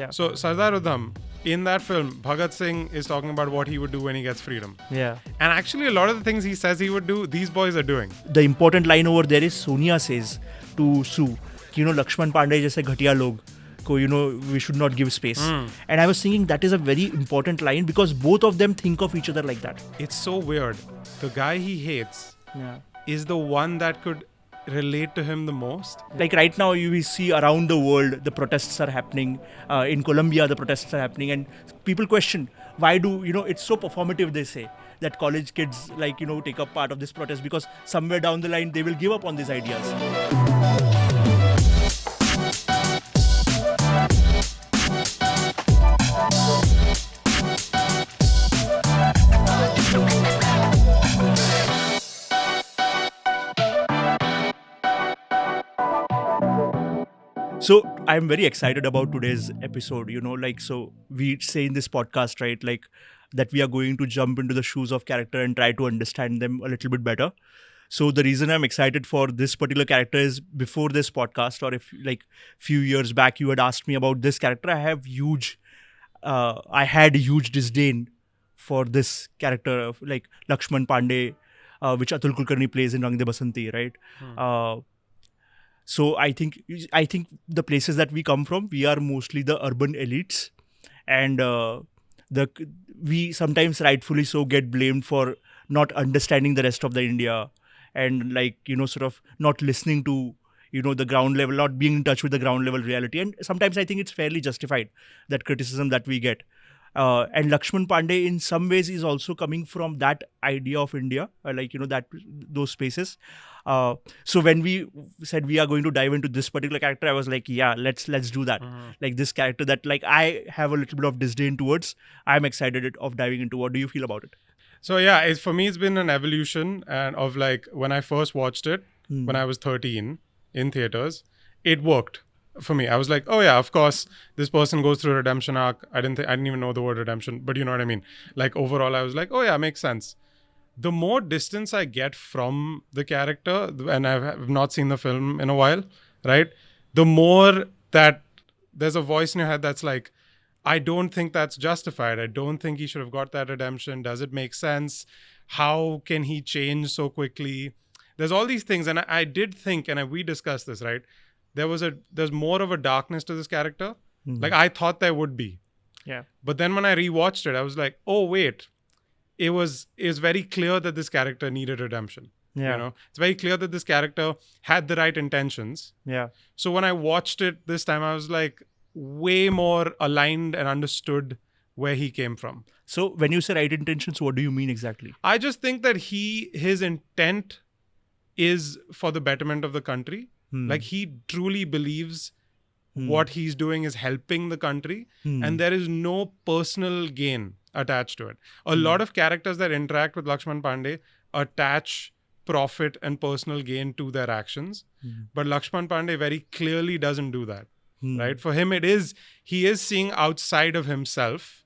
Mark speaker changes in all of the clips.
Speaker 1: Yeah.
Speaker 2: So Sardar Udham, in that film, Bhagat Singh is talking about what he would do when he gets freedom.
Speaker 1: Yeah.
Speaker 2: And actually a lot of the things he says he would do, these boys are doing.
Speaker 1: The important line over there is Sonia says to Sue, Laxman Pandey jaise ghatiya log ko, we should not give space. And I was thinking that is a very important line because both of them think of each other like that.
Speaker 2: It's so weird. The guy he hates is the one that could relate to him the most.
Speaker 1: Like right now you see around the world the protests are happening. In Colombia the protests are happening and people question why do, it's so performative, they say, that college kids take up part of this protest because somewhere down the line they will give up on these ideas. So I'm very excited about today's episode, so we say in this podcast, right, that we are going to jump into the shoes of character and try to understand them a little bit better. So the reason I'm excited for this particular character is before this podcast, or if few years back you had asked me about this character, I had huge disdain for this character, Laxman Pandey, which Atul Kulkarni plays in Rang De Basanti, right? So I think the places that we come from, we are mostly the urban elites, and we sometimes rightfully so get blamed for not understanding the rest of the India, and sort of not listening to the ground level, not being in touch with the ground level reality. And sometimes I think it's fairly justified, that criticism that we get. And Laxman Pandey in some ways is also coming from that idea of India, those spaces. So when we said we are going to dive into this particular character, I was like, yeah, let's do that. This character that I have a little bit of disdain towards, I'm excited of diving into. What do you feel about it?
Speaker 2: So yeah, for me it's been an evolution, and of when I first watched it when I was 13 in theaters, it worked for me. I was like, oh yeah, of course this person goes through a redemption arc. I didn't even know the word redemption, but you know what I mean. Overall I was like, oh yeah, makes sense. The more distance I get from the character, and I have not seen the film in a while, right? The more that there's a voice in your head that's like, I don't think that's justified. I don't think he should have got that redemption. Does it make sense? How can he change so quickly? There's all these things. And I did think, and we discussed this, right? There's more of a darkness to this character. I thought there would be.
Speaker 1: Yeah.
Speaker 2: But then when I rewatched it, I was like, oh, wait. It was very clear that this character needed redemption.
Speaker 1: Yeah.
Speaker 2: It's very clear that this character had the right intentions.
Speaker 1: Yeah.
Speaker 2: So when I watched it this time, I was way more aligned and understood where he came from.
Speaker 1: So when you say right intentions, what do you mean exactly?
Speaker 2: I just think that his intent is for the betterment of the country. He truly believes what he's doing is helping the country, and there is no personal gain attached to it. A lot of characters that interact with Laxman Pandey attach profit and personal gain to their actions, but Laxman Pandey very clearly doesn't do that. Right? For him, he is seeing outside of himself,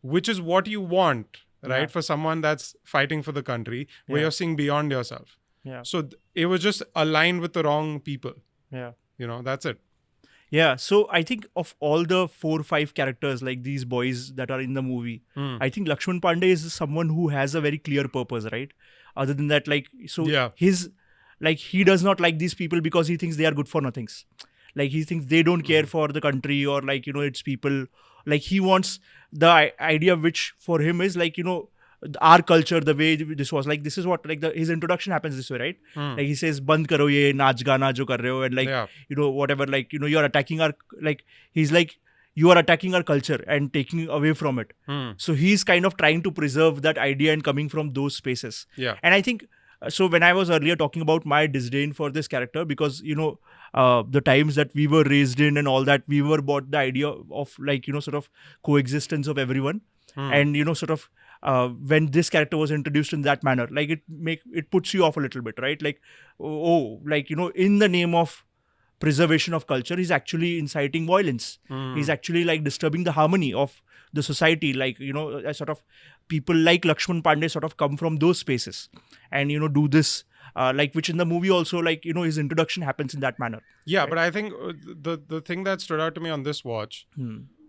Speaker 2: which is what you want, right? For someone that's fighting for the country, where you're seeing beyond yourself.
Speaker 1: Yeah.
Speaker 2: So it was just aligned with the wrong people.
Speaker 1: Yeah.
Speaker 2: That's it.
Speaker 1: Yeah. So I think of all the 4 or 5 characters, these boys that are in the movie, I think Laxman Pandey is someone who has a very clear purpose, right? Other than that, he does not like these people because he thinks they are good for nothings. He thinks they don't care for the country or its people. He wants the idea which for him is our culture, the way this was, this is what his introduction happens this way, right? He says, "Band karo ye naach gana jo kar rahe ho," and whatever, you're attacking our, he's like, you are attacking our culture and taking away from it. So he's kind of trying to preserve that idea and coming from those spaces.
Speaker 2: Yeah.
Speaker 1: And I think, so when I was earlier talking about my disdain for this character, because, the times that we were raised in and all that, we were bought the idea of sort of coexistence of everyone. And, sort of, when this character was introduced in that manner, it puts you off a little bit, right? In the name of preservation of culture, he's actually inciting violence. He's actually disturbing the harmony of the society. Sort of people like Laxman Pandey sort of come from those spaces and, do this like which in the movie also, like, you know, his introduction happens in that manner.
Speaker 2: Yeah,
Speaker 1: right?
Speaker 2: but I think the thing that stood out to me on this watch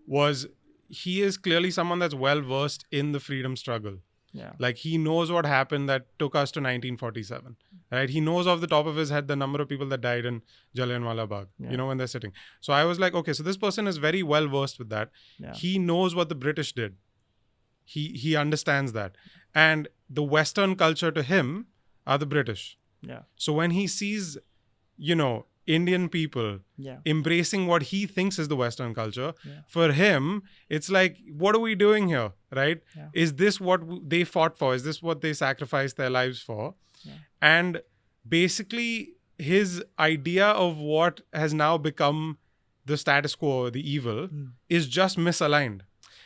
Speaker 2: was he is clearly someone that's well versed in the freedom struggle.
Speaker 1: Yeah.
Speaker 2: Like he knows what happened that took us to 1947, right? He knows off the top of his head the number of people that died in Jallianwala Bagh, you know, when they're sitting. So I was like, okay, so this person is very well versed with that.
Speaker 1: Yeah.
Speaker 2: He knows what the British did. He understands that. And the Western culture to him are the British.
Speaker 1: Yeah.
Speaker 2: So when he sees, you know, Indian people embracing what he thinks is the Western culture, for him, it's like, what are we doing here, right?
Speaker 1: Yeah.
Speaker 2: Is this what they fought for? Is this what they sacrificed their lives for? Yeah. And basically, his idea of what has now become the status quo, the evil, is just misaligned.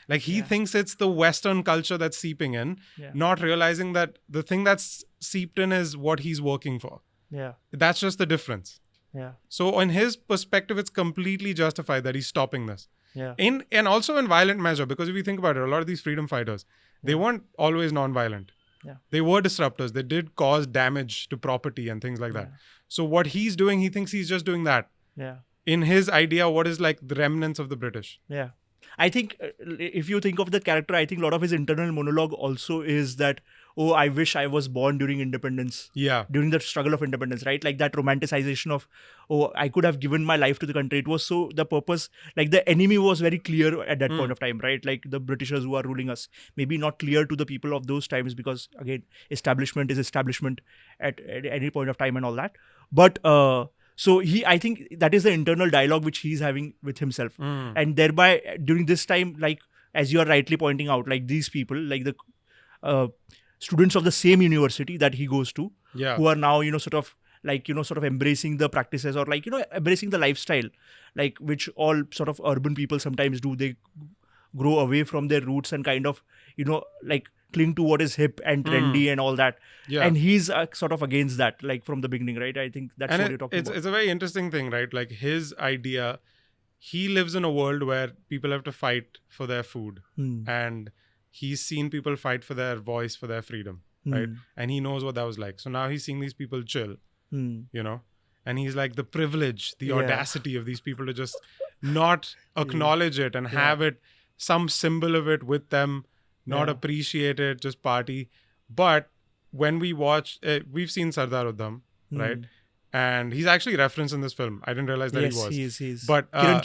Speaker 2: Like he thinks it's the Western culture that's seeping in, not realizing that the thing that's seeped in is what he's working for.
Speaker 1: Yeah.
Speaker 2: That's just the difference.
Speaker 1: Yeah.
Speaker 2: So in his perspective, it's completely justified that he's stopping this.
Speaker 1: Yeah.
Speaker 2: And also in violent measure, because if you think about it, a lot of these freedom fighters, they weren't always non-violent.
Speaker 1: Yeah.
Speaker 2: They were disruptors. They did cause damage to property and things like that. So what he's doing, he thinks he's just doing that.
Speaker 1: Yeah.
Speaker 2: In his idea, what is like the remnants of the British.
Speaker 1: Yeah. I think if you think of the character, I think a lot of his internal monologue also is that, oh, I wish I was born during independence.
Speaker 2: Yeah.
Speaker 1: During the struggle of independence, right? Like that romanticization of, oh, I could have given my life to the country. It was so, the purpose, like the enemy was very clear at that point of time, right? Like the Britishers who are ruling us. Maybe not clear to the people of those times because, again, establishment is establishment at any point of time and all that. But, so I think that is the internal dialogue which he's having with himself. And thereby, during this time, like, as you are rightly pointing out, like these people, like the students of the same university that he goes to, who are now, you know, sort of embracing the practices or like, you know, embracing the lifestyle, like which all sort of urban people sometimes do. They grow away from their roots and kind of, you know, like cling to what is hip and trendy and all that. Yeah. And he's sort of against that, like from the beginning, right? I think that's what you're talking about.
Speaker 2: It's a very interesting thing, right? Like his idea, he lives in a world where people have to fight for their food. And he's seen people fight for their voice, for their freedom, right? And he knows what that was like. So now he's seeing these people chill, you know? And he's like, the privilege, the audacity of these people to just not acknowledge it and have it, some symbol of it with them, not appreciate it, just party. But when we watch, we've seen Sardar Udham, right? And he's actually referenced in this film. I didn't realize that he was.
Speaker 1: He is.
Speaker 2: But
Speaker 1: Kiran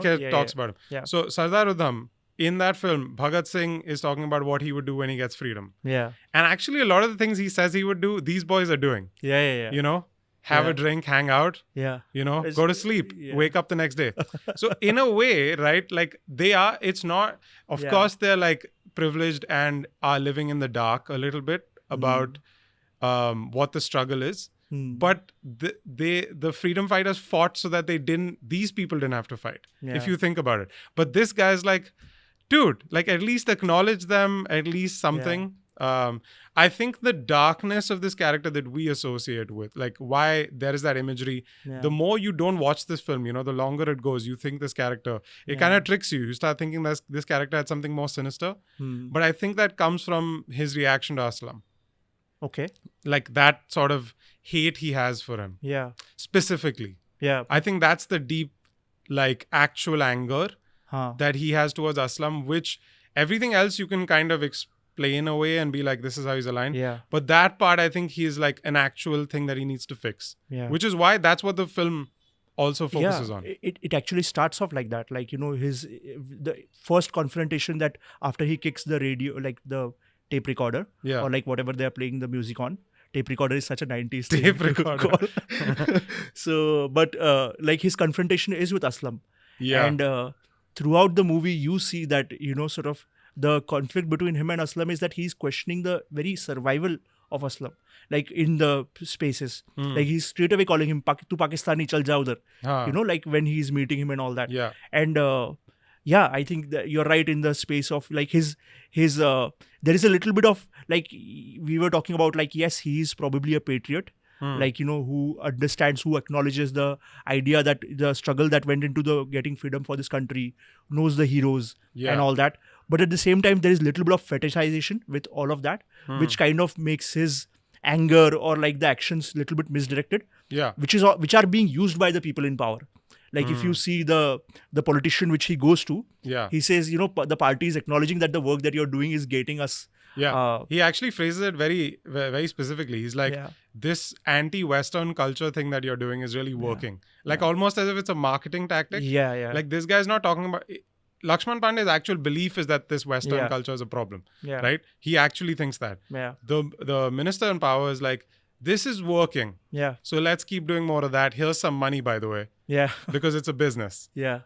Speaker 2: Kher talks about him. Yeah. So Sardar Udham, in that film, Bhagat Singh is talking about what he would do when he gets freedom. Yeah. And actually, a lot of the things he says he would do, these boys are doing. Yeah. You know? Have a drink, hang out, you know, go to sleep, wake up the next day. So in a way, right, like it's not, of course, they're like privileged and are living in the dark a little bit about what the struggle is. But the freedom fighters fought so that these people didn't have to fight, if you think about it. But this guy's like, dude, like at least acknowledge them, at least something. I think the darkness of this character that we associate with, like why there is that imagery, the more you don't watch this film, you know, the longer it goes, you think this character, it kind of tricks you. You start thinking that this character had something more sinister. But I think that comes from his reaction to Aslam.
Speaker 1: Okay.
Speaker 2: Like that sort of hate he has for him. Yeah. Specifically. Yeah. I think that's the deep, like actual anger that he has towards Aslam, which everything else you can kind of explain away and be like, this is how he's aligned. Yeah. But that part, I think he is like an actual thing that he needs to fix. Yeah. Which is why that's what the film also focuses on.
Speaker 1: It actually starts off like that. Like, you know, the first confrontation that after he kicks the radio, like the tape recorder or like whatever they're playing the music on. Tape recorder is such a 90s thing.
Speaker 2: Tape recorder.
Speaker 1: So, but like his confrontation is with Aslam. Yeah. And throughout the movie, you see that, you know, sort of the conflict between him and Aslam is that he's questioning the very survival of Aslam, like in the spaces. Like he's straight away calling him, "Tu Pakistani chal ja udhar." You know, like when he's meeting him and all that. Yeah. And I think that you're right in the space of like his there is a little bit of like we were talking about, like, yes, he is probably a patriot. Like, you know, who understands, who acknowledges the idea that the struggle that went into the getting freedom for this country, knows the heroes and all that. But at the same time, there is a little bit of fetishization with all of that, which kind of makes his anger or like the actions little bit misdirected,
Speaker 2: Yeah.
Speaker 1: which are being used by the people in power. Like if you see the politician which he goes to,
Speaker 2: Yeah.
Speaker 1: he says, the party is acknowledging that the work that you're doing is getting us.
Speaker 2: Yeah. He actually phrases it very, very specifically. He's like, this anti-Western culture thing that you're doing is really working. Like almost as if it's a marketing tactic.
Speaker 1: Yeah.
Speaker 2: Like this guy's not talking about... Laxman Pandey's actual belief is that this Western culture is a problem.
Speaker 1: Yeah.
Speaker 2: Right? He actually thinks that.
Speaker 1: Yeah.
Speaker 2: The minister in power is like, this is working.
Speaker 1: Yeah.
Speaker 2: So let's keep doing more of that. Here's some money, by the way.
Speaker 1: Yeah.
Speaker 2: Because it's a business.
Speaker 1: Yeah.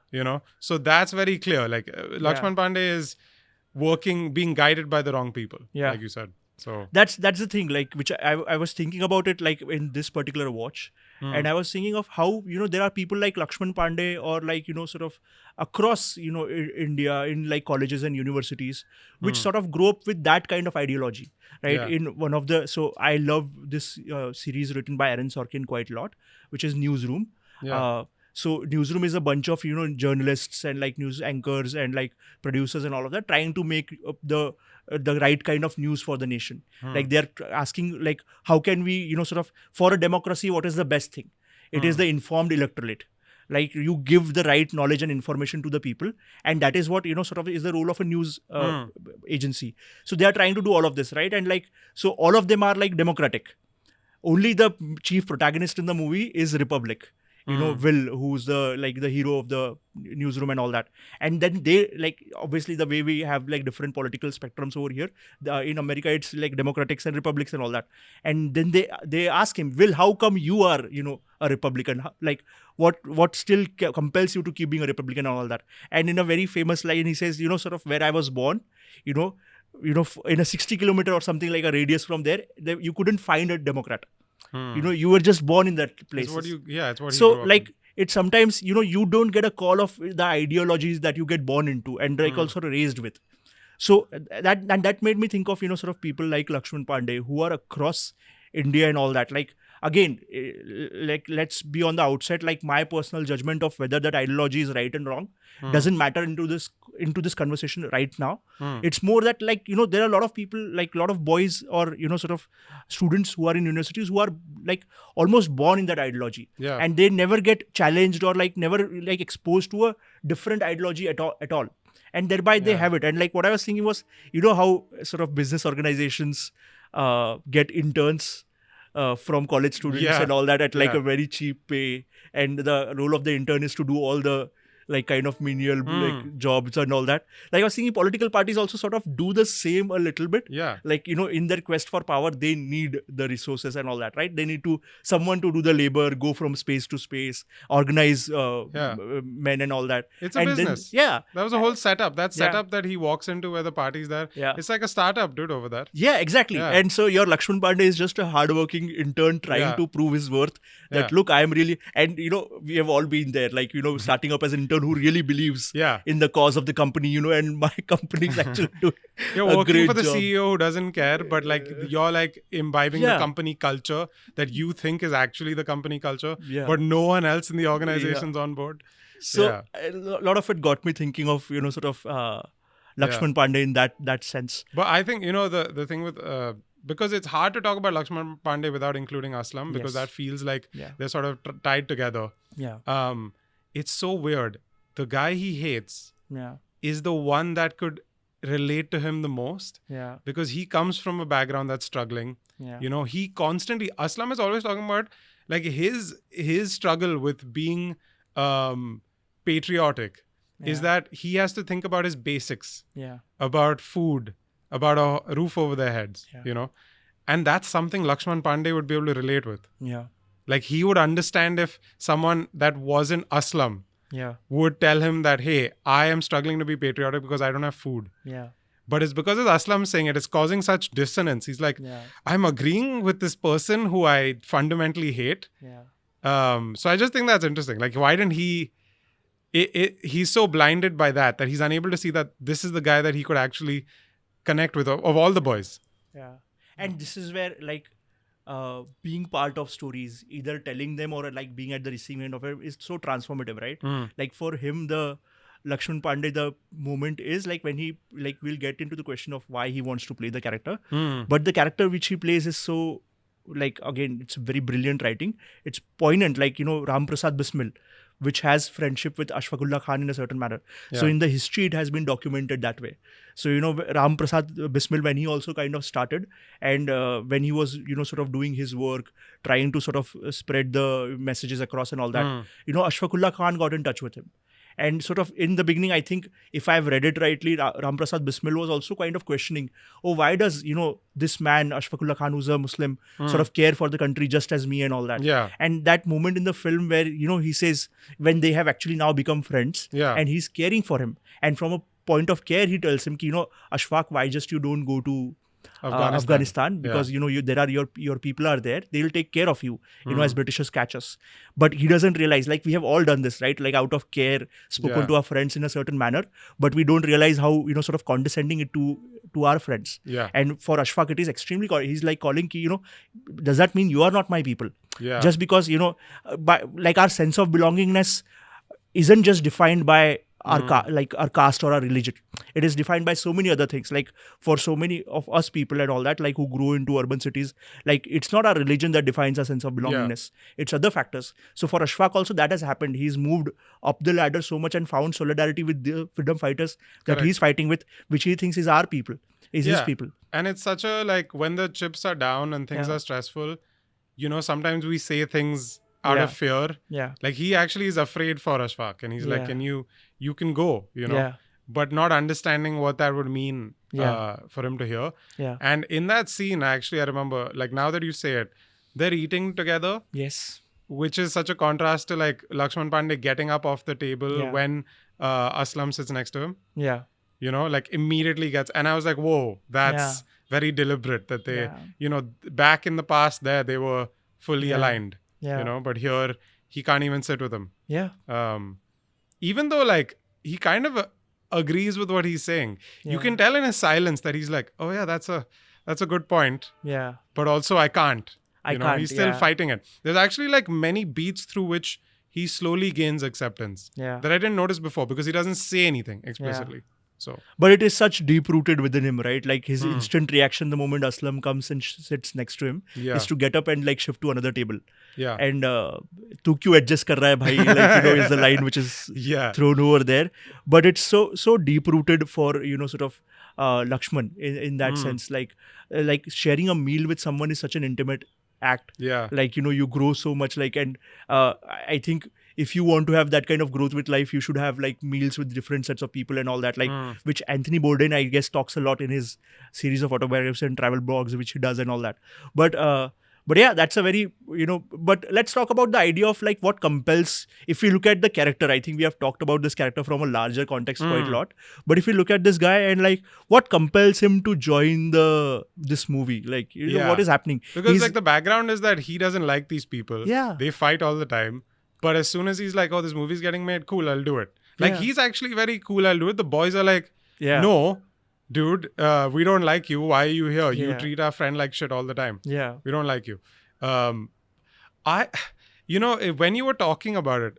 Speaker 2: So that's very clear. Like Laxman Pandey is working, being guided by the wrong people.
Speaker 1: Yeah.
Speaker 2: Like you said. So
Speaker 1: that's the thing, like, which I was thinking about it, like in this particular watch. And I was thinking of how, there are people like Laxman Pandey or like, sort of across, India in like colleges and universities, which sort of grow up with that kind of ideology, right?
Speaker 2: Yeah.
Speaker 1: In one of so I love this series written by Aaron Sorkin quite a lot, which is Newsroom.
Speaker 2: Yeah.
Speaker 1: So Newsroom is a bunch of, journalists and like news anchors and like producers and all of that trying to make the right kind of news for the nation. Like they're asking like, how can we, sort of, for a democracy, what is the best thing? It is the informed electorate. Like you give the right knowledge and information to the people. And that is what, sort of is the role of a news agency. So they are trying to do all of this, right? And like, so all of them are like democratic. Only the chief protagonist in the movie is Republic. Will, who's the hero of the Newsroom and all that. And then they, like, obviously the way we have like different political spectrums over here, in America it's like Democrats and Republicans and all that. And then they ask him, Will, how come you are, a Republican? Like what still compels you to keep being a Republican and all that? And in a very famous line, he says, sort of where I was born, in a 60 kilometer or something like a radius from there, you couldn't find a Democrat. You were just born in that place.
Speaker 2: It's what he
Speaker 1: so
Speaker 2: grew up
Speaker 1: like
Speaker 2: in.
Speaker 1: it's sometimes, you don't get a call of the ideologies that you get born into and like also raised with. So that made me think of, sort of people like Laxman Pandey who are across India and all that. Like, again, like, let's be on the outset, like my personal judgment of whether that ideology is right and wrong doesn't matter into this conversation right now. It's more that, like, there are a lot of people, like a lot of boys or, sort of students who are in universities who are like almost born in that ideology.
Speaker 2: Yeah.
Speaker 1: And they never get challenged or like never like exposed to a different ideology at all. And thereby they have it. And like what I was thinking was, how sort of business organizations get interns from college students and all that at like a very cheap pay, and the role of the intern is to do all the like kind of menial like jobs and all that. Like I was thinking political parties also sort of do the same a little bit.
Speaker 2: Yeah.
Speaker 1: Like, in their quest for power, they need the resources and all that, right? They need someone to do the labor, go from space to space, organize men and all that.
Speaker 2: It's a
Speaker 1: and
Speaker 2: business.
Speaker 1: Then,
Speaker 2: that was a whole setup. That setup that he walks into where the party's there.
Speaker 1: Yeah.
Speaker 2: It's like a startup, dude, over there.
Speaker 1: Yeah, exactly.
Speaker 2: Yeah.
Speaker 1: And so your Laxman Pandey is just a hardworking intern trying to prove his worth. That look, I am really, and we have all been there, like, starting up as an intern who really believes in the cause of the company, and my company is actually doing
Speaker 2: You're
Speaker 1: a
Speaker 2: working
Speaker 1: great
Speaker 2: for the
Speaker 1: job.
Speaker 2: CEO who doesn't care, but like you're like imbibing the company culture that you think is actually the company culture, but no one else in the organization's on board.
Speaker 1: So a lot of it got me thinking of, sort of Laxman Pandey in that sense.
Speaker 2: But I think, the thing with... because it's hard to talk about Laxman Pandey without including Aslam, because that feels like they're sort of tied together.
Speaker 1: Yeah.
Speaker 2: It's so weird. The guy he hates is the one that could relate to him the most.
Speaker 1: Yeah.
Speaker 2: Because he comes from a background that's struggling.
Speaker 1: Yeah.
Speaker 2: He constantly... Aslam is always talking about like his struggle with being patriotic is that he has to think about his basics.
Speaker 1: Yeah.
Speaker 2: About food, about a roof over their heads, and that's something Laxman Pandey would be able to relate with.
Speaker 1: Yeah.
Speaker 2: Like he would understand if someone that wasn't Aslam would tell him that, hey, I am struggling to be patriotic because I don't have food.
Speaker 1: Yeah.
Speaker 2: But it's because of Aslam saying it, it's causing such dissonance. He's like, I'm agreeing with this person who I fundamentally hate.
Speaker 1: Yeah.
Speaker 2: So I just think that's interesting. Like, why didn't he... he's so blinded by that he's unable to see that this is the guy that he could actually connect with of all the boys.
Speaker 1: Yeah. And this is where, like, being part of stories, either telling them or like being at the receiving end of it, is so transformative, right? Like for him, the Laxman Pandey, the moment is like when he, like, we'll get into the question of why he wants to play the character. But the character which he plays is so like, again, it's very brilliant writing. It's poignant, like, Ram Prasad Bismil, which has friendship with Ashfaqullah Khan in a certain manner. So in the history, it has been documented that way. So, Ram Prasad Bismil, when he also kind of started, and when he was, sort of doing his work, trying to sort of spread the messages across and all that, Ashfaqullah Khan got in touch with him. And sort of in the beginning, I think, if I've read it rightly, Ram Prasad Bismil was also kind of questioning, why does, this man, Ashfaqullah Khan, who's a Muslim, sort of care for the country just as me and all that.
Speaker 2: Yeah.
Speaker 1: And that moment in the film where, he says, when they have actually now become friends, and he's caring for him. And from a point of care, he tells him, Ashfaq, why just you don't go to Afghanistan, because there are your people are there, they'll take care of you, as Britishers catch us. But he doesn't realize, like, we have all done this, right? Like, out of care, spoken to our friends in a certain manner, but we don't realize how, sort of condescending it to our friends. And for Ashfaq, it is extremely, he's like calling, does that mean you are not my people? Just because, like, our sense of belongingness isn't just defined by our caste or our religion. It is defined by so many other things. Like, for so many of us people and all that, like, who grow into urban cities, like, it's not our religion that defines our sense of belongingness. It's other factors. So for Ashfaq also, that has happened. He's moved up the ladder so much and found solidarity with the freedom fighters that he's fighting with, which he thinks is our people, is his people.
Speaker 2: And it's such a, like, when the chips are down and things are stressful, sometimes we say things out of fear. Like, he actually is afraid for Ashfaq, and he's like, you can go, but not understanding what that would mean for him to hear. And in that scene, I remember, like, now that you say it, they're eating together.
Speaker 1: Yes.
Speaker 2: Which is such a contrast to, like, Laxman Pandey getting up off the table when Aslam sits next to him. Like, immediately gets, and I was like, whoa, that's very deliberate that they, back in the past there, they were fully aligned, but here he can't even sit with him. Even though, like, he kind of agrees with what he's saying. You can tell in his silence that he's like, oh yeah, that's a good point. But also I can't. He's still fighting it. There's actually, like, many beats through which he slowly gains acceptance that I didn't notice before, because he doesn't say anything explicitly. So,
Speaker 1: but it is such deep-rooted within him, right? Like, his instant reaction the moment Aslam comes and sits next to him is to get up and, like, shift to another table. And tu kyun adjust kar raha hai bhai? Like, is the line which is thrown over there. But it's so deep-rooted for, sort of Laxman in that sense. Like sharing a meal with someone is such an intimate act. Like, you grow so much, like, and I think if you want to have that kind of growth with life, you should have, like, meals with different sets of people and all that, like, which Anthony Bourdain, I guess, talks a lot in his series of autobiographies and travel blogs, which he does and all that. But yeah, that's a very, but let's talk about the idea of, like, what compels, if we look at the character. I think we have talked about this character from a larger context quite a lot. But if you look at this guy and, like, what compels him to join this movie, like, what is happening?
Speaker 2: Because, like, the background is that he doesn't like these people. They fight all the time. But as soon as he's like, oh, this movie's getting made, cool, I'll do it. Like, he's actually very cool, I'll do it. The boys are like, no, dude, we don't like you. Why are you here? You treat our friend like shit all the time. We don't like you. When you were talking about it,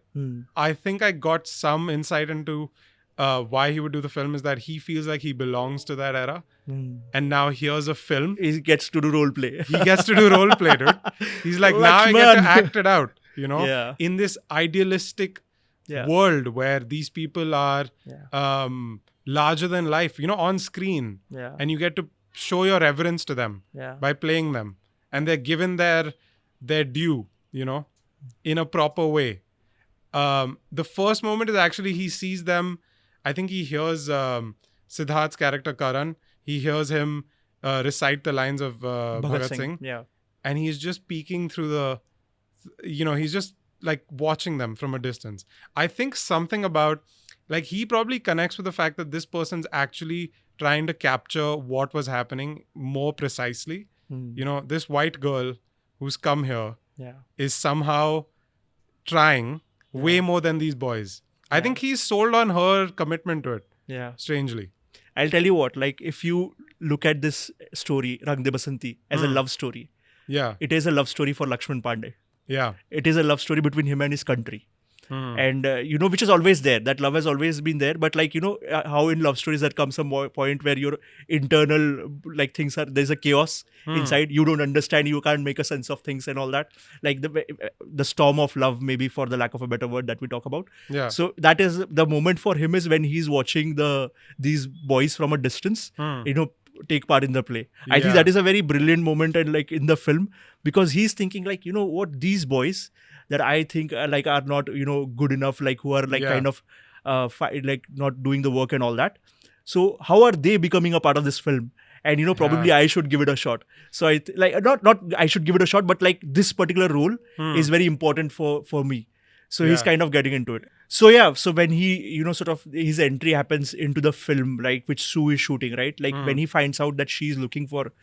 Speaker 2: I think I got some insight into why he would do the film, is that he feels like he belongs to that era. And now here's a film.
Speaker 1: He gets to do role play.
Speaker 2: He gets to do role play, dude. He's like, now I get to act it out. In this idealistic world where these people are larger than life, on screen. And you get to show your reverence to them by playing them. And they're given their due, in a proper way. The first moment is actually he sees them. I think he hears Siddharth's character, Karan. He hears him recite the lines of Bhagat Singh. And he's just peeking through he's just, like, watching them from a distance. I think something about, like, he probably connects with the fact that this person's actually trying to capture what was happening more precisely. This white girl who's come here is somehow trying way more than these boys. I think he's sold on her commitment to it. Strangely.
Speaker 1: I'll tell you what, like, if you look at this story, Rang De Basanti, as a love story, it is a love story for Laxman Pandey. It is a love story between him and his country. And, which is always there. That love has always been there. But like, how in love stories there comes some point where your internal, like things there's a chaos inside. You don't understand. You can't make a sense of things and all that. Like the storm of love, maybe for the lack of a better word that we talk about.
Speaker 2: Yeah.
Speaker 1: So that is the moment for him is when he's watching these boys from a distance, take part in the play. I think that is a very brilliant moment and like in the film, because he's thinking like, what, these boys that I think like are not, good enough, like who are like kind of like not doing the work and all that. So how are they becoming a part of this film? And probably I should give it a shot. So I not I should give it a shot, but like this particular role is very important for me. So he's kind of getting into it. So so when he, sort of his entry happens into the film, like which Sue is shooting, right? Like when he finds out that she's looking for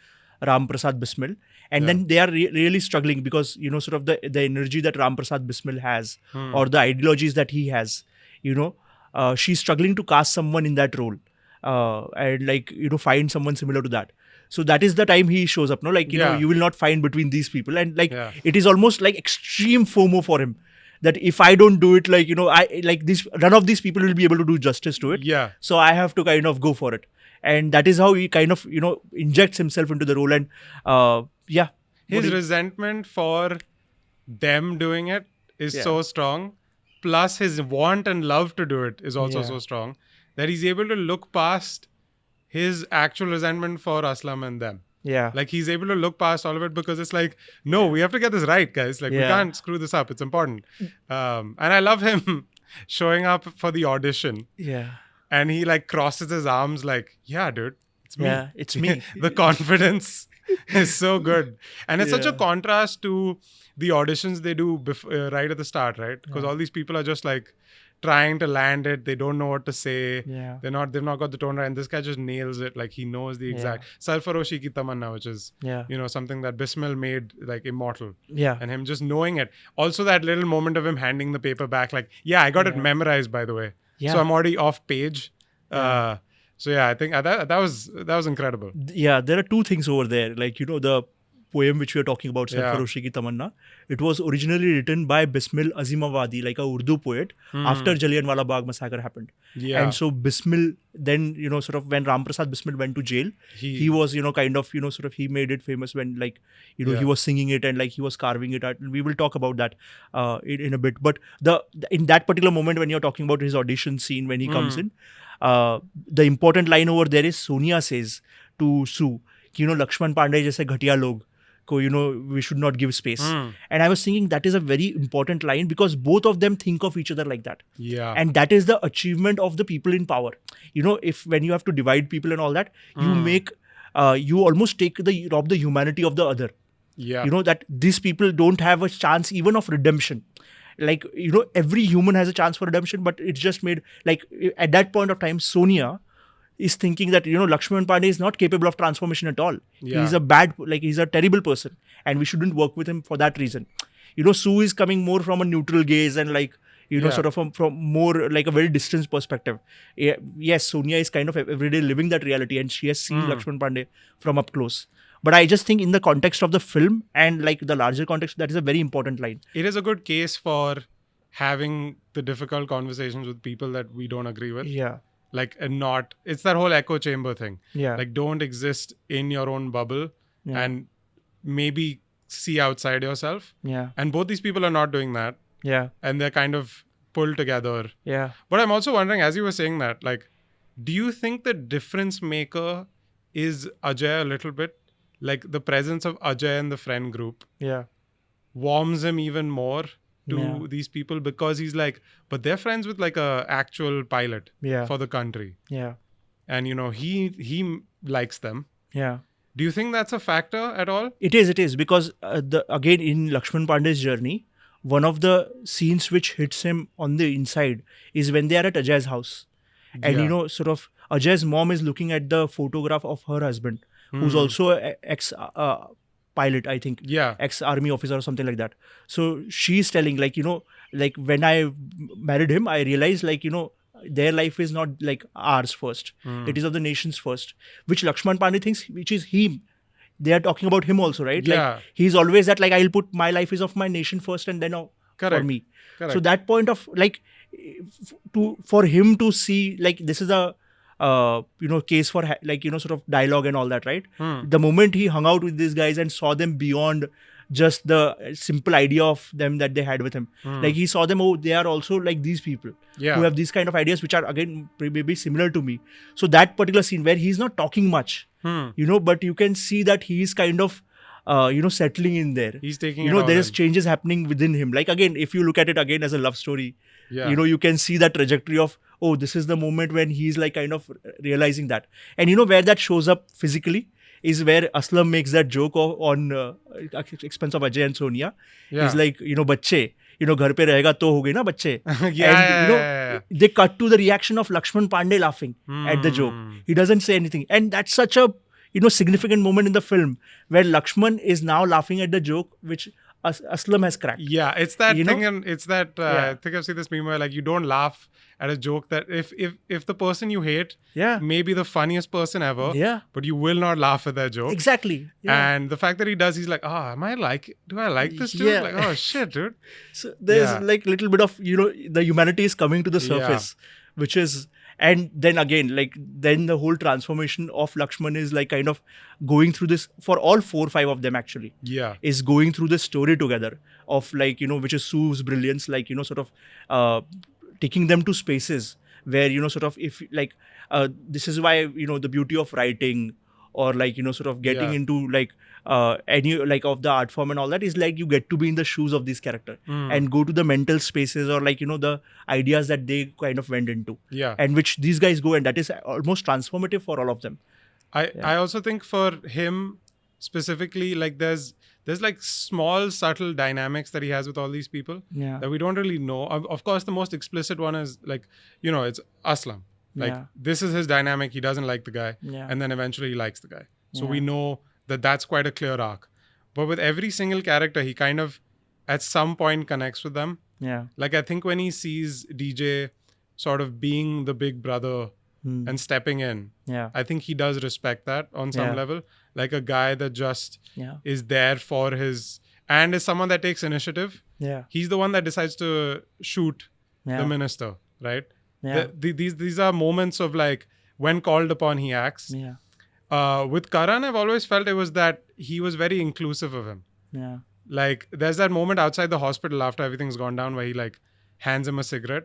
Speaker 1: Ram Prasad Bismil, and then they are really struggling because, sort of the energy that Ram Prasad Bismil has or the ideologies that he has, she's struggling to cast someone in that role and like, find someone similar to that. So that is the time he shows up, no? Like, you will not find between these people. And like, it is almost like extreme FOMO for him. That if I don't do it, like, I like this, none of these people will be able to do justice to it.
Speaker 2: Yeah.
Speaker 1: So I have to kind of go for it. And that is how he kind of, injects himself into the role. And
Speaker 2: his resentment for them doing it is so strong. Plus his want and love to do it is also so strong that he's able to look past his actual resentment for Aslam and them.
Speaker 1: Yeah.
Speaker 2: Like he's able to look past all of it because it's like, no, we have to get this right, guys. Like we can't screw this up. It's important. And I love him showing up for the audition.
Speaker 1: Yeah.
Speaker 2: And he like crosses his arms like, yeah, dude, it's me.
Speaker 1: Yeah, it's me.
Speaker 2: The confidence is so good. And it's such a contrast to the auditions they do right at the start, right? Because all these people are just like trying to land it. They don't know what to say.
Speaker 1: Yeah.
Speaker 2: They've not got the tone right. And this guy just nails it. Like he knows the exact Sarfaroshi ki tamanna, which is something that Bismil made like immortal.
Speaker 1: Yeah.
Speaker 2: And him just knowing it. Also that little moment of him handing the paper back, like, I got it memorized, by the way. Yeah. So I'm already off page. So I think that was incredible.
Speaker 1: Yeah, there are two things over there. Like, the poem which we are talking about, Sarfaroshi Ki Tamanna, it was originally written by Bismil Azimawadi, like a Urdu poet, after Jallianwala Bagh massacre happened. Yeah. And so Bismil then, sort of when Ram Prasad Bismil went to jail, he was, kind of, sort of he made it famous when like, he was singing it and like he was carving it out. And we will talk about that in a bit. But in that particular moment when you're talking about his audition scene when he comes in, the important line over there is Sonia says to Sue, Laxman Pandey jaise ghatiya log ko, we should not give space. And I was thinking that is a very important line because both of them think of each other like that.
Speaker 2: Yeah.
Speaker 1: And that is the achievement of the people in power. If when you have to divide people and all that, you make, you almost rob the humanity of the other.
Speaker 2: Yeah.
Speaker 1: That these people don't have a chance even of redemption. Like, every human has a chance for redemption, but it's just made, like, at that point of time, Sonia is thinking that, Laxman Pandey is not capable of transformation at all. Yeah. He's a terrible person and we shouldn't work with him for that reason. Sue is coming more from a neutral gaze and like, sort of from more like a very distant perspective. Yes, Sonia is kind of everyday living that reality and she has seen Laxman Pandey from up close. But I just think in the context of the film and like the larger context, that is a very important line.
Speaker 2: It is a good case for having the difficult conversations with people that we don't agree with.
Speaker 1: Yeah.
Speaker 2: Like, and not, it's that whole echo chamber thing.
Speaker 1: Yeah.
Speaker 2: Like, don't exist in your own bubble and maybe see outside yourself.
Speaker 1: Yeah.
Speaker 2: And both these people are not doing that.
Speaker 1: Yeah.
Speaker 2: And they're kind of pulled together.
Speaker 1: Yeah.
Speaker 2: But I'm also wondering, as you were saying that, like, do you think the difference maker is Ajay a little bit? Like, the presence of Ajay in the friend group warms him even more to these people because he's like, but they're friends with like a actual pilot for the country.
Speaker 1: Yeah.
Speaker 2: And, he likes them.
Speaker 1: Yeah.
Speaker 2: Do you think that's a factor at all?
Speaker 1: It is because again in Laxman Pandey's journey, one of the scenes which hits him on the inside is when they are at Ajay's house. And, sort of Ajay's mom is looking at the photograph of her husband, who's also an ex-pilot, I think.
Speaker 2: Yeah.
Speaker 1: Ex-army officer or something like that. So she's telling, like, like when I married him, I realized, like, their life is not like ours first. It is of the nation's first. Which Laxman Pandey thinks, which is him. They are talking about him also, right?
Speaker 2: Yeah.
Speaker 1: Like, he's always that, like, I'll put my life is of my nation first and then for
Speaker 2: Correct.
Speaker 1: me.
Speaker 2: Correct.
Speaker 1: So that point of like, for him to see like this is a case for like sort of dialogue and all that, right? The moment he hung out with these guys and saw them beyond just the simple idea of them that they had with him, like he saw them, oh, they are also like these people who have these kind of ideas which are again maybe similar to me. So that particular scene where he's not talking much, but you can see that he's kind of settling in there.
Speaker 2: He's taking
Speaker 1: there's changes happening within him. Like again, if you look at it again as a love story, you can see that trajectory of, oh, this is the moment when he's like kind of realizing that. And where that shows up physically is where Aslam makes that joke on expense of Ajay and Sonia. He's like, bacche, ghar pe rahega to ho gayi na bacche. And they cut to the reaction of Laxman Pandey laughing at the joke. He doesn't say anything. And that's such a significant moment in the film where Laxman is now laughing at the joke which Aslam has cracked.
Speaker 2: Yeah, it's that thing, and it's that I think I've seen this meme where like you don't laugh at a joke that if the person you hate may be the funniest person ever, but you will not laugh at that joke.
Speaker 1: Exactly.
Speaker 2: And the fact that he does, he's like, do I like this dude? Like, oh shit, dude.
Speaker 1: So there's like little bit of the humanity is coming to the surface, which is. And then again, then the whole transformation of Laxman is like kind of going through this for all 4 or 5 of them actually. Is going through this story together of like, which is Sue's brilliance, like, sort of taking them to spaces where, sort of if like, this is why, the beauty of writing or like, sort of getting into like, any like of the art form and all that is like you get to be in the shoes of this character and go to the mental spaces or like the ideas that they kind of went into and which these guys go, and that is almost transformative for all of them.
Speaker 2: I also think for him specifically, like there's like small subtle dynamics that he has with all these people that we don't really know. Of course, the most explicit one is like it's Aslam. Like this is his dynamic. He doesn't like the guy, and then eventually he likes the guy. So we know that's quite a clear arc. But with every single character, he kind of at some point connects with them. Like I think when he sees DJ sort of being the big brother and stepping in, I think he does respect that on some level. Like a guy that just is there for his, and is someone that takes initiative. He's the one that decides to shoot the minister, right? These are moments of like when called upon, he acts. With Karan, I've always felt it was that he was very inclusive of him. Like there's that moment outside the hospital after everything's gone down where he like hands him a cigarette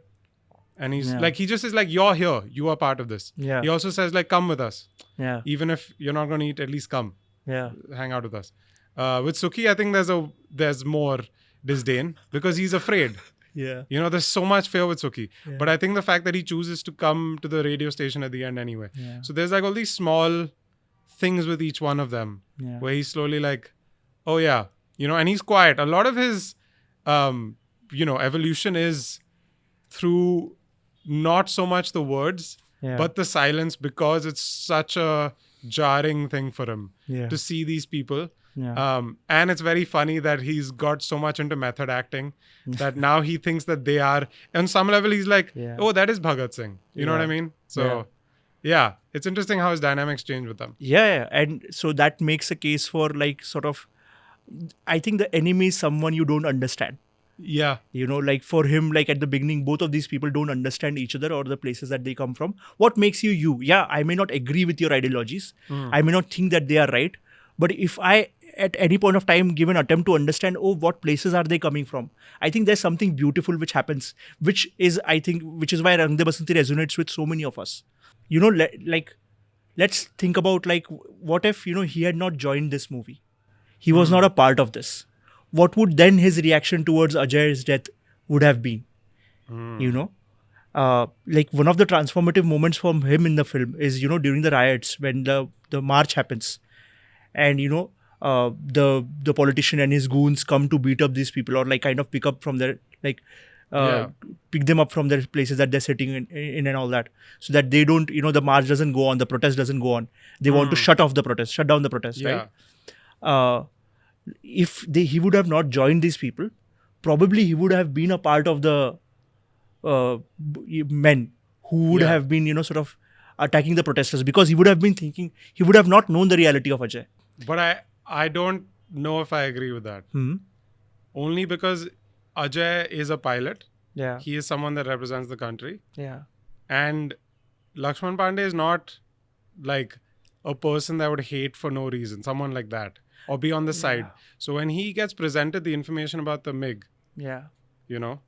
Speaker 2: and he's like, he just is like, you're here, you are part of this. He also says like, come with us. Even if you're not going to eat, at least come. Hang out with us. With Suki, I think there's more disdain because he's afraid. There's so much fear with Suki. But I think the fact that he chooses to come to the radio station at the end anyway. So there's like all these small things with each one of them where he's slowly like, oh yeah, and he's quiet. A lot of his, evolution is through not so much the words, but the silence, because it's such a jarring thing for him to see these people. And it's very funny that he's got so much into method acting that now he thinks that they are, on some level he's like, oh, that is Bhagat Singh. You know what I mean? So it's interesting how his dynamics change with them.
Speaker 1: And so that makes a case for like sort of, I think the enemy is someone you don't understand. Like for him, like at the beginning, both of these people don't understand each other or the places that they come from. What makes you you? I may not agree with your ideologies. I may not think that they are right. But if I, at any point of time, give an attempt to understand, what places are they coming from? I think there's something beautiful which happens, which is why Rang De Basanti resonates with so many of us. Let's think about like, what if, he had not joined this movie? He was not a part of this. What would then his reaction towards Ajay's death would have been? Like one of the transformative moments from him in the film is, during the riots when the march happens. And the politician and his goons come to beat up these people or like kind of pick up from their like pick them up from their places that they're sitting in and all that, so that they don't the march doesn't go on, the protest doesn't go on. They want to shut down the protest, right? If he would have not joined these people, probably he would have been a part of the men who would have been sort of attacking the protesters, because he would have been thinking, he would have not known the reality of Ajay.
Speaker 2: But I don't know if I agree with that. Only because Ajay is a pilot.
Speaker 1: Yeah.
Speaker 2: He is someone that represents the country.
Speaker 1: Yeah.
Speaker 2: And Laxman Pandey is not like a person that would hate for no reason, someone like that, or be on the side. So when he gets presented the information about the MiG,
Speaker 1: Yeah.
Speaker 2: you know,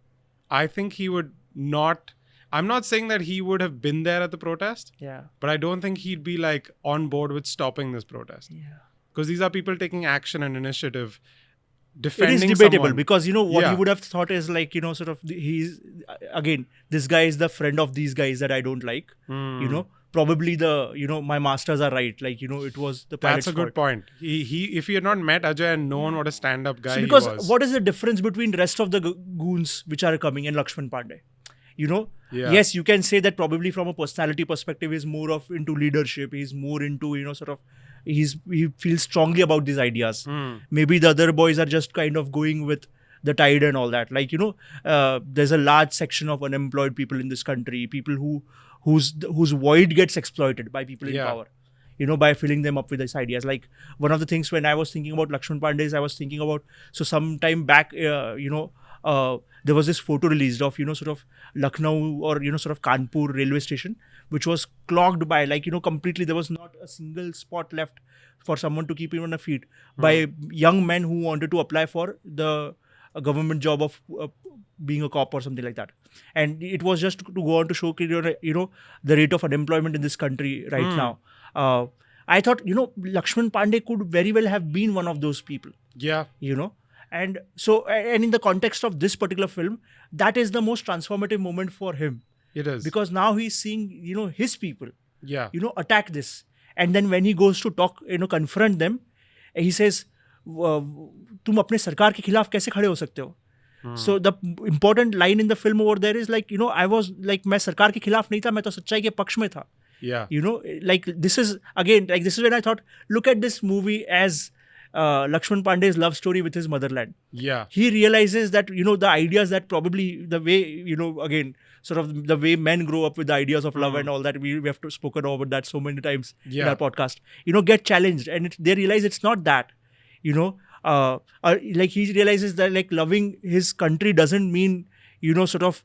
Speaker 2: I think he would not. I'm not saying that he would have been there at the protest,
Speaker 1: Yeah.
Speaker 2: but I don't think he'd be like on board with stopping this protest.
Speaker 1: Yeah.
Speaker 2: Because these are people taking action and initiative,
Speaker 1: It
Speaker 2: defending
Speaker 1: is debatable
Speaker 2: someone.
Speaker 1: because, you know, what
Speaker 2: Yeah.
Speaker 1: he would have thought is like, you know, sort of, he's, again, this guy is the friend of these guys that I don't like, you know, probably you know, my masters are right. Like, you know, it was the pilot's
Speaker 2: That's a good
Speaker 1: fault.
Speaker 2: point. If he had not met Ajay and known what a stand-up guy
Speaker 1: So
Speaker 2: he
Speaker 1: because
Speaker 2: was.
Speaker 1: what is the difference between rest of the goons which are coming and Laxman Pandey? You know,
Speaker 2: Yeah.
Speaker 1: yes, you can say that probably from a personality perspective, he's more of into leadership. He's more into, you know, sort of, he feels strongly about these ideas. Maybe the other boys are just kind of going with the tide and all that. Like, you know, there's a large section of unemployed people in this country, people whose void gets exploited by people in power, you know, by filling them up with these ideas. Like, one of the things when I was thinking about Laxman Pandey is I was thinking about, so some time back, you know, there was this photo released of, you know, sort of Lucknow or, you know, sort of Kanpur railway station, which was clogged by, like, you know, completely, there was not a single spot left for someone to keep him on a feet by young men who wanted to apply for the government job of being a cop or something like that. And it was just to go on to show, you know, the rate of unemployment in this country right now. I thought, you know, Laxman Pandey could very well have been one of those people.
Speaker 2: Yeah.
Speaker 1: You know, and so, and in the context of this particular film, that is the most transformative moment for him.
Speaker 2: It is.
Speaker 1: Because now he's seeing, you know, his people,
Speaker 2: Yeah.
Speaker 1: you know, attack this. And then when he goes to talk, you know, confront them, he says, तुम अपने सरकार के खिलाफ कैसे खड़े हो सकते हो? So the important line in the film over there is like, you know, I was like, मैं सरकार के खिलाफ नहीं था, मैं तो सच्चाई के पक्ष में था.
Speaker 2: Yeah.
Speaker 1: You know, like this is, again, like this is when I thought, look at this movie as Laxman Pandey's love story with his motherland.
Speaker 2: Yeah.
Speaker 1: He realizes that, you know, the ideas that probably the way, you know, again, sort of the way men grow up with the ideas of love and all that, we have spoken about that so many times in our podcast, you know, get challenged, and they realize it's not that, you know, like he realizes that like loving his country doesn't mean, you know, sort of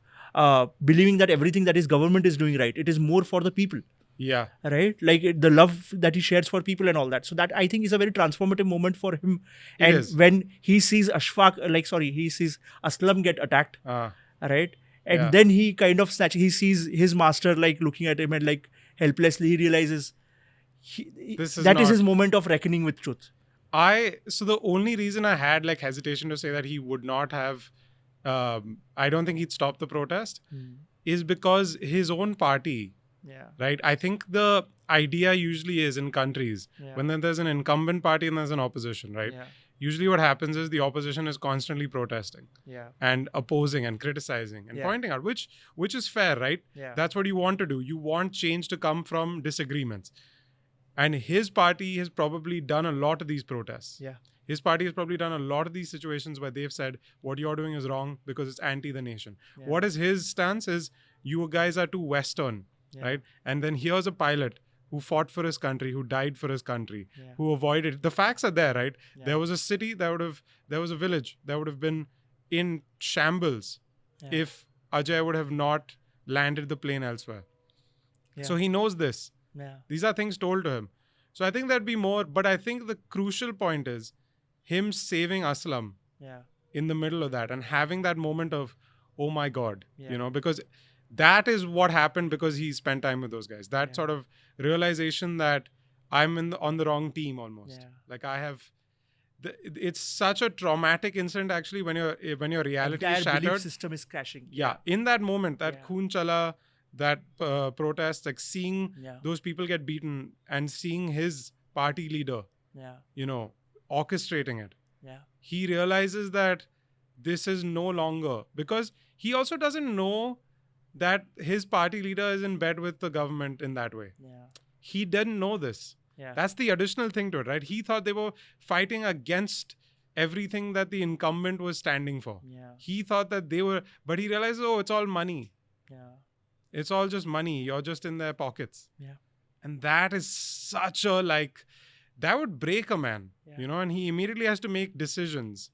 Speaker 1: believing that everything that his government is doing right. It is more for the people.
Speaker 2: Yeah.
Speaker 1: Right? Like the love that he shares for people and all that. So that I think is a very transformative moment for him.
Speaker 2: It is.
Speaker 1: When he sees he sees Aslam get attacked. Right? And then he kind of he sees his master like looking at him and like helplessly he realizes that is his moment of reckoning with truth.
Speaker 2: So the only reason I had like hesitation to say that he would not have, I don't think he'd stop the protest, is because his own party, right? I think the idea usually is in countries, when then there's an incumbent party and there's an opposition, right? Usually what happens is the opposition is constantly protesting and opposing and criticizing and pointing out, which is fair, right? That's what you want to do. You want change to come from disagreements. And his party has probably done a lot of these protests. His party has probably done a lot of these situations where they've said, what you're doing is wrong because it's anti the nation. What is his stance is, you guys are too Western, right? And then here's a pilot who fought for his country, who died for his country, who avoided. The facts are there, right? There was a city there was a village that would have been in shambles if Ajay would have not landed the plane elsewhere. So he knows this. These are things told to him. So I think that'd be more, but I think the crucial point is him saving Aslam in the middle of that and having that moment of, oh my God, you know, because that is what happened because he spent time with those guys. That sort of realization that I'm on the wrong team almost. Like I have, it's such a traumatic incident actually when your reality is shattered.
Speaker 1: Belief system is crashing.
Speaker 2: In that moment, that Khoon Chala, that protest, like seeing those people get beaten and seeing his party leader, you know, orchestrating it. He realizes that this is no longer, because he also doesn't know that his party leader is in bed with the government in that way. He didn't know this. That's the additional thing to it, right? He thought they were fighting against everything that the incumbent was standing for. He thought that they were, but he realized, oh, it's all money. It's all just money. You're just in their pockets. And that is such a, like, that would break a man, you know, and he immediately has to make decisions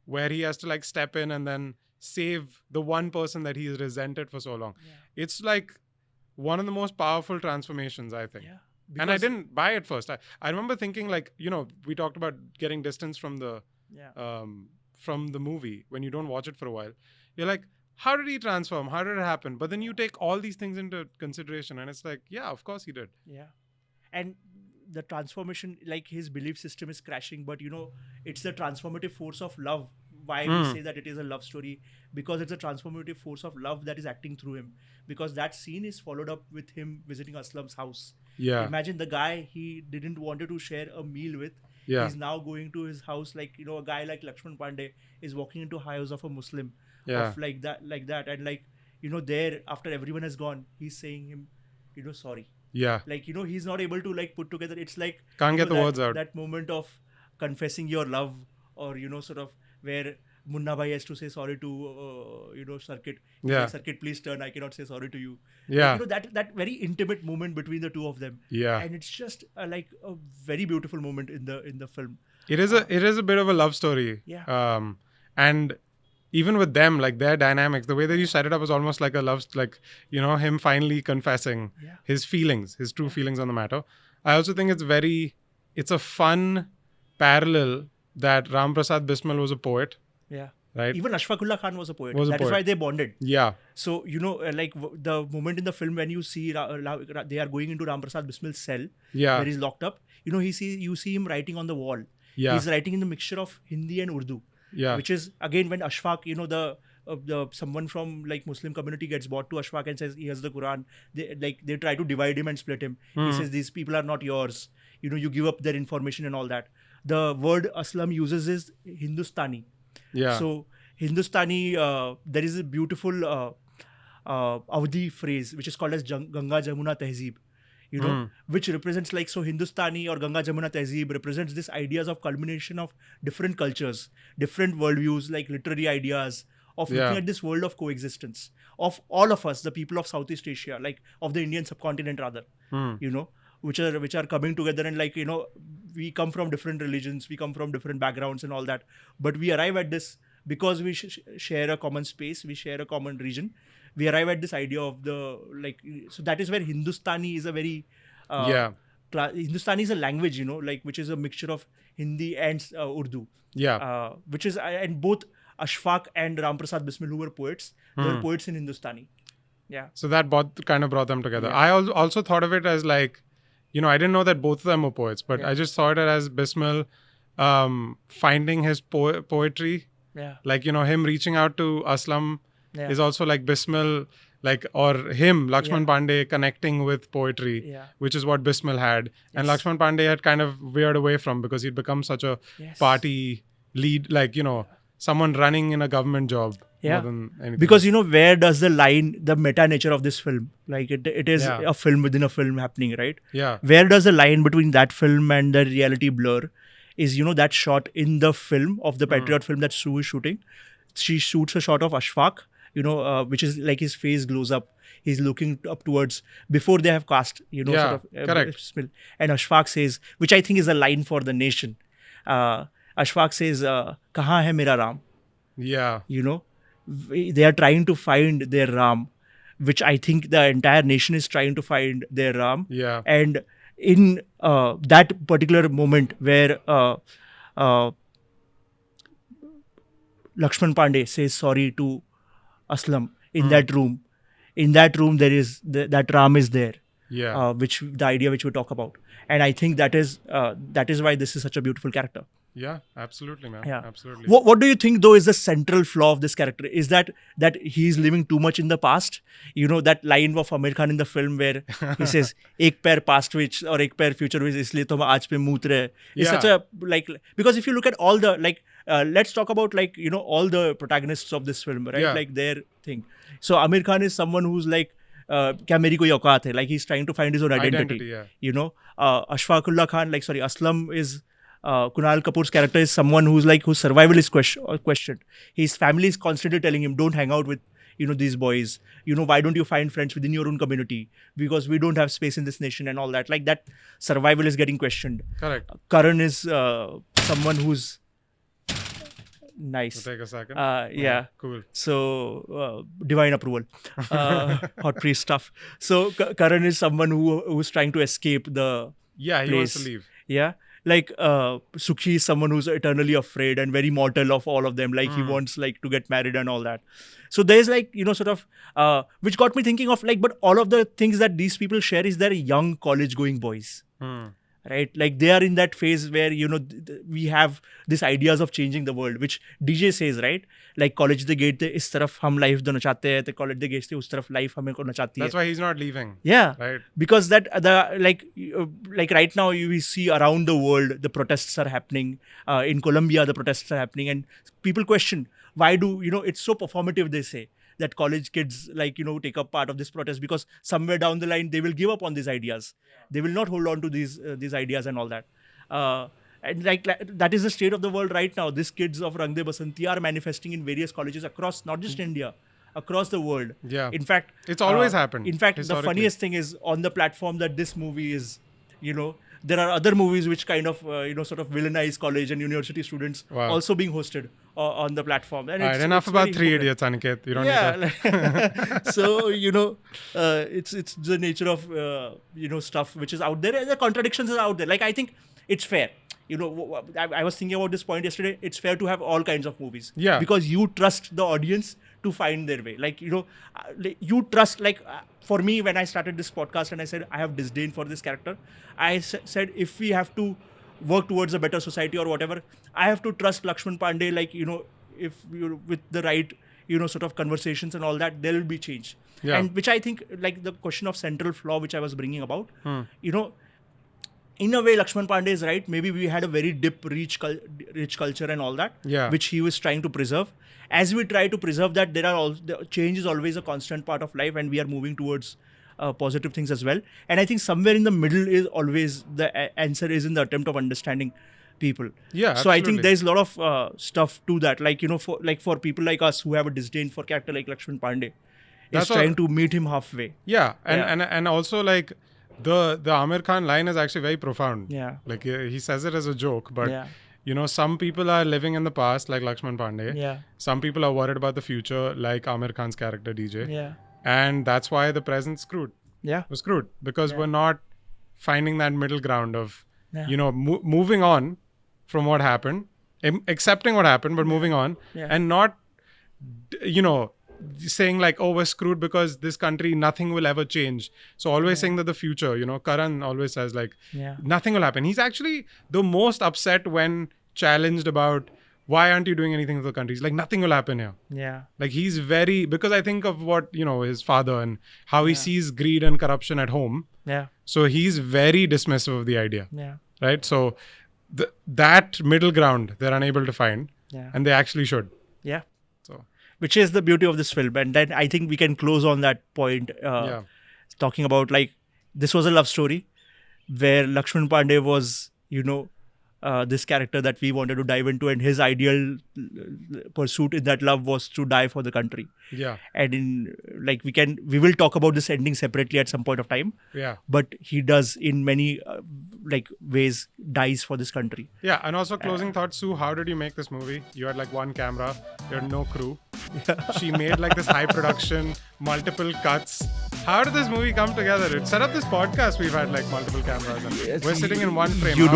Speaker 2: where he has to like step in and then save the one person that he's resented for so long. It's like one of the most powerful transformations, I think. And I didn't buy it first. I remember thinking like, we talked about getting distance from the movie when you don't watch it for a while. You're like, how did he transform? How did it happen? But then you take all these things into consideration and it's like, yeah, of course he did.
Speaker 1: Yeah. And the transformation, like his belief system is crashing, but it's the transformative force of love. Why we say that it is a love story? Because it's a transformative force of love that is acting through him. Because that scene is followed up with him visiting Aslam's house.
Speaker 2: Yeah.
Speaker 1: Imagine the guy he didn't wanted to share a meal with.
Speaker 2: Yeah.
Speaker 1: He's now going to his house, like, a guy like Laxman Pandey is walking into house of a Muslim.
Speaker 2: Yeah.
Speaker 1: Of like that. And like, there, after everyone has gone, he's saying him, sorry.
Speaker 2: Yeah.
Speaker 1: Like, he's not able to like put together. It's like,
Speaker 2: can't get the words out.
Speaker 1: That moment of confessing your love, or, sort of where Munna Bhai has to say sorry to, Circuit.
Speaker 2: Yeah.
Speaker 1: Like, Circuit, please turn. I cannot say sorry to you.
Speaker 2: Yeah.
Speaker 1: Like, that very intimate moment between the two of them.
Speaker 2: Yeah.
Speaker 1: And it's just like a very beautiful moment in the film.
Speaker 2: It is a bit of a love story.
Speaker 1: Yeah.
Speaker 2: And even with them, like their dynamics, the way that you set it up was almost like a love, like, him finally confessing his feelings, his true feelings on the matter. I also think it's a fun parallel that Ram Prasad Bismil was a poet.
Speaker 1: Yeah.
Speaker 2: Right.
Speaker 1: Even Ashfaqullah Khan was a poet.
Speaker 2: Is
Speaker 1: why they bonded.
Speaker 2: Yeah.
Speaker 1: So, like the moment in the film when you see they are going into Ram Prasad Bismil's cell, where he's locked up, you see him writing on the wall.
Speaker 2: Yeah.
Speaker 1: He's writing in the mixture of Hindi and Urdu. Yeah. Which is, again, when Ashfaq, the someone from like Muslim community gets brought to Ashfaq and says, here's the Quran. They try to divide him and split him. He says, these people are not yours. You give up their information and all that. The word Aslam uses is Hindustani.
Speaker 2: Yeah.
Speaker 1: So Hindustani, there is a beautiful Avdi phrase which is called as Ganga Jamuna Tehzeeb. Which represents like, so Hindustani or Ganga Jamuna Tehzeeb represents this ideas of culmination of different cultures, different worldviews, like literary ideas of looking at this world of coexistence of all of us, the people of Southeast Asia, like of the Indian subcontinent rather, which are coming together and like, we come from different religions, we come from different backgrounds and all that, but we arrive at this because we share a common space, we share a common region. We arrive at this idea of the, like, so that is where Hindustani is a very, Hindustani is a language, like, which is a mixture of Hindi and Urdu.
Speaker 2: Yeah.
Speaker 1: Which is, and both Ashfaq and Ram Prasad Bismil, who were poets, they were poets in Hindustani. Yeah.
Speaker 2: So that kind of brought them together.
Speaker 1: Yeah.
Speaker 2: I also thought of it as like, I didn't know that both of them were poets, but I just saw it as Bismil finding his poetry.
Speaker 1: Yeah.
Speaker 2: Like, him reaching out to Aslam is also like Bismil, like, or him, Laxman Pandey, connecting with poetry, which is what Bismil had. And Laxman Pandey had kind of veered away from because he'd become such a party lead, like, someone running in a government job more than anything.
Speaker 1: Because, where does the meta nature of this film, like it is a film within a film happening, right?
Speaker 2: Yeah.
Speaker 1: Where does the line between that film and the reality blur is, that shot in the film of the Patriot film that Sue is shooting. She shoots a shot of Ashfaq, which is like his face glows up. He's looking up towards, before they have cast, sort of.
Speaker 2: Correct.
Speaker 1: And Ashfaq says, which I think is a line for the nation. Ashfaq says, "Kahan hai mera Ram?"
Speaker 2: Yeah.
Speaker 1: They are trying to find their Ram, which I think the entire nation is trying to find their Ram.
Speaker 2: Yeah.
Speaker 1: And in that particular moment where Laxman Pandey says sorry to Aslam in that room. In that room, there is that Ram is there.
Speaker 2: Yeah.
Speaker 1: Which the idea which we talk about, and I think that is why this is such a beautiful character.
Speaker 2: Yeah, absolutely, man.
Speaker 1: Yeah.
Speaker 2: Absolutely.
Speaker 1: What do you think though is the central flaw of this character? Is that he's living too much in the past? That line of Aamir Khan in the film where he says, "Ek pair past which or ek pair future which, isliye to hum aaj pe moot rahe." It's such a because if you look at all the let's talk about all the protagonists of this film, right? Like their thing. So Aamir Khan is someone who's like, kya meri koi auqaat hai? Like he's trying to find his own identity. Ashfaqullah Khan, Aslam is. Kunal Kapoor's character is someone whose survival is questioned. His family is constantly telling him, don't hang out with, these boys. Why don't you find friends within your own community? Because we don't have space in this nation and all that. Like that survival is getting questioned.
Speaker 2: Correct.
Speaker 1: Karan is someone who's Nice.
Speaker 2: We'll take a second.
Speaker 1: Yeah.
Speaker 2: Cool.
Speaker 1: So, divine approval. Hot priest stuff. So, Karan is someone who's trying to escape the
Speaker 2: Yeah, he
Speaker 1: place.
Speaker 2: wants to leave.
Speaker 1: Yeah. Like, Sukhi is someone who's eternally afraid and very mortal of all of them. Like, he wants, like, to get married and all that. So, there's, like, sort of, which got me thinking of, like, but all of the things that these people share is they're young college-going boys. Right, like they are in that phase where we have these ideas of changing the world, which DJ says, right? Like college the gate is taraf hum life do nachate hai, the college the gate us taraf life hame ko nachati hai.
Speaker 2: That's why he's not leaving.
Speaker 1: Yeah,
Speaker 2: right.
Speaker 1: Because that like right now we see around the world the protests are happening. In Colombia the protests are happening, and people question why do it's so performative. They say that college kids take up part of this protest because somewhere down the line they will give up on these ideas. They will not hold on to these ideas and all that. And like that is the state of the world right now. These kids of Rang De Basanti are manifesting in various colleges across, not just India, across the world.
Speaker 2: Yeah.
Speaker 1: In fact,
Speaker 2: it's always happened.
Speaker 1: In fact, the funniest thing is on the platform that this movie is, there are other movies which kind of, sort of villainize college and university students also being hosted on the platform. And
Speaker 2: right, enough about Three Idiots, Aniket. You don't need that.
Speaker 1: So, it's the nature of, stuff which is out there. And the contradictions are out there. Like, I think it's fair. I was thinking about this point yesterday. It's fair to have all kinds of movies.
Speaker 2: Yeah.
Speaker 1: Because you trust the audience to find their way. Like, you trust, for me, when I started this podcast and I said, I have disdain for this character, I said, if we have to work towards a better society or whatever, I have to trust Laxman Pandey, if with the right, sort of conversations and all that, there will be change.
Speaker 2: Yeah.
Speaker 1: And which I think, like the question of central flaw, which I was bringing about, in a way, Laxman Pandey is right. Maybe we had a very rich culture and all that, which he was trying to preserve. As we try to preserve that, the change is always a constant part of life, and we are moving towards positive things as well. And I think somewhere in the middle is always the answer is in the attempt of understanding people.
Speaker 2: Yeah.
Speaker 1: So absolutely. I think there's a lot of stuff to that. Like for people like us who have a disdain for character like Laxman Pandey, is trying to meet him halfway.
Speaker 2: Yeah, and also like. The Aamir Khan line is actually very profound.
Speaker 1: Yeah.
Speaker 2: Like he says it as a joke, but some people are living in the past like Laxman Pandey.
Speaker 1: Yeah.
Speaker 2: Some people are worried about the future like Aamir Khan's character DJ.
Speaker 1: Yeah.
Speaker 2: And that's why the present's screwed.
Speaker 1: Yeah.
Speaker 2: We're screwed because we're not finding that middle ground of moving on from what happened, accepting what happened, but moving on and not saying like, oh, we're screwed because this country, nothing will ever change. So always saying that the future, Karan always says like, nothing will happen. He's actually the most upset when challenged about why aren't you doing anything for the country. He's like, nothing will happen here.
Speaker 1: Yeah.
Speaker 2: Like he's because I think of what, his father and how he sees greed and corruption at home.
Speaker 1: Yeah.
Speaker 2: So he's very dismissive of the idea.
Speaker 1: Yeah.
Speaker 2: Right. So that middle ground they're unable to find.
Speaker 1: Yeah.
Speaker 2: And they actually should.
Speaker 1: Yeah.
Speaker 2: So.
Speaker 1: Which is the beauty of this film. And then I think we can close on that point, talking about like, this was a love story where Laxman Pandey was, this character that we wanted to dive into, and his ideal pursuit in that love was to die for the country.
Speaker 2: Yeah.
Speaker 1: And we will talk about this ending separately at some point of time.
Speaker 2: Yeah.
Speaker 1: But he does in many ways dies for this country.
Speaker 2: Yeah. And also closing thoughts, Sue, how did you make this movie? You had like one camera, you had no crew. She made like this high production, multiple cuts. How did this movie come together? It set up this podcast. We've had like multiple cameras and we're sitting in one frame.
Speaker 1: You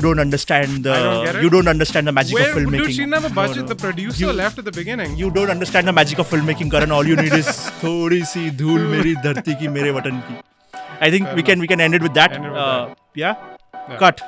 Speaker 1: don't understand the magic of filmmaking.
Speaker 2: Dude, she didn't have a budget. No. The producer left at the beginning.
Speaker 1: You don't understand the magic of filmmaking, Karan. All you need is thodi si dhool meri dharti ki mere watan ki. I think we can end it with that.
Speaker 2: Yeah.
Speaker 1: Cut.